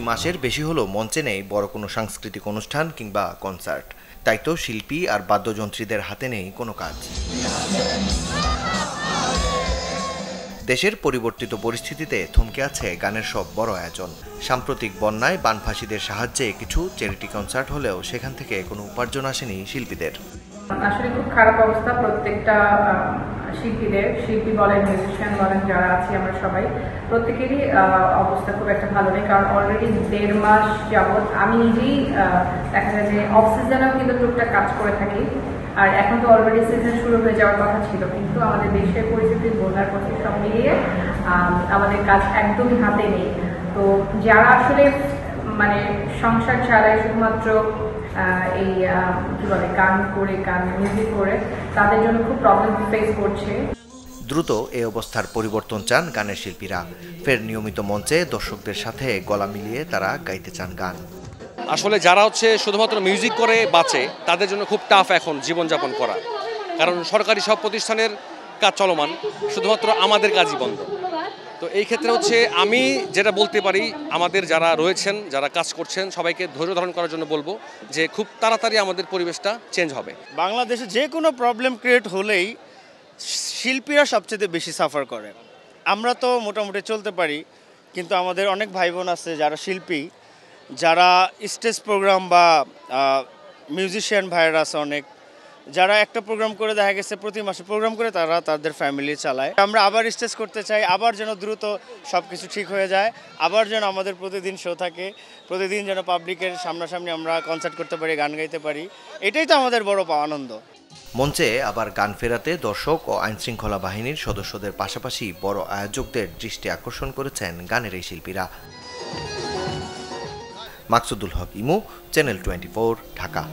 মাসের বেশি হলো মঞ্চে নেই বড় কোনো সাংস্কৃতিক অনুষ্ঠান কিংবা কনসার্ট। তাই তো শিল্পী আর বাদ্যযন্ত্রীদের হাতে নেই কোনো কাজ। দেশের পরিবর্তিত পরিস্থিতিতে থমকে আছে গানের সব বড় আয়োজন। সাম্প্রতিক বন্যায় বানভাসীদের সাহায্যে কিছু চ্যারিটি কনসার্ট হলেও সেখান থেকে কোনো উপার্জন আসেনি শিল্পীদের। আসলে খুব খারাপ অবস্থা প্রত্যেকটা শিল্পী বলেন, মিউজিশিয়ান বলেন, যারা আছি আমরা সবাই প্রত্যেকেরই অবস্থা খুব একটা ভালো নেই। কারণ অলরেডি 1.5 মাস যাবৎ আমি নিজেই দেখা যায় যে অফ সিজনেও কিন্তু টুকটাক কাজ করে থাকি। আর এখন তো অলরেডি সিজন শুরু হয়ে যাওয়ার কথা ছিল, কিন্তু আমাদের দেশের পরিস্থিতি বন্যার প্রতি সব মিলিয়ে আমাদের কাজ একদমই হাতে নেই। তো যারা আসলে মানে সংসার চালায় শুধুমাত্র এই কি বলে গান মিউজিক করে, তাদের জন্য খুব প্রবলেম ফেস করছে। দ্রুত এই অবস্থার পরিবর্তন চান গানের শিল্পীরা। ফের নিয়মিত মঞ্চে দর্শকদের সাথে গলা মিলিয়ে তারা গাইতে চান গান। আসলে যারা শুধুমাত্র মিউজিক করে বাঁচে, তাদের জন্য খুব টাফ এখন জীবনযাপন করা। কারণ সরকারি সব প্রতিষ্ঠানের কাজ চলমান, শুধুমাত্র আমাদের কাজই বন্ধ। তো এই ক্ষেত্রে আমি যেটা বলতে পারি, আমাদের যারা রয়েছেন, যারা কাজ করছেন, সবাইকে ধৈর্য ধারণ করার জন্য বলবো যে খুব তাড়াতাড়ি আমাদের পরিবেশটা চেঞ্জ হবে। বাংলাদেশে যে কোনো প্রবলেম ক্রিয়েট হলেই শিল্পীরা সবচেয়ে বেশি সাফার করে। আমরা তো মোটামুটি চলতে পারি, কিন্তু আমাদের অনেক ভাই বোন আছে যারা শিল্পী, যারা স্টেজ প্রোগ্রাম বা মিউজিশিয়ান ভাইয়েরা আছে অনেক, যারা একটা প্রোগ্রাম করে দেখা গেছে প্রতি মাসে প্রোগ্রাম করে তারা তাদের ফ্যামিলি চালায়। আমরা আবার স্টেজ করতে চাই, আবার যেন দ্রুত সব কিছু ঠিক হয়ে যায়, আবার যেন আমাদের প্রতিদিন শো থাকে, প্রতিদিন যেন পাবলিকের সামনাসামনি আমরা কনসার্ট করতে পারি, গান গাইতে পারি। এটাই তো আমাদের বড় আনন্দ। মঞ্চে আবার গান ফেরাতে দর্শক ও আইনশৃঙ্খলা বাহিনীর সদস্যদের পাশাপাশি বড় আয়োজকদের দৃষ্টি আকর্ষণ করেছেন গানের এই শিল্পীরা। মাকসুদুল হক ইমু, চ্যানেল 24, ঢাকা।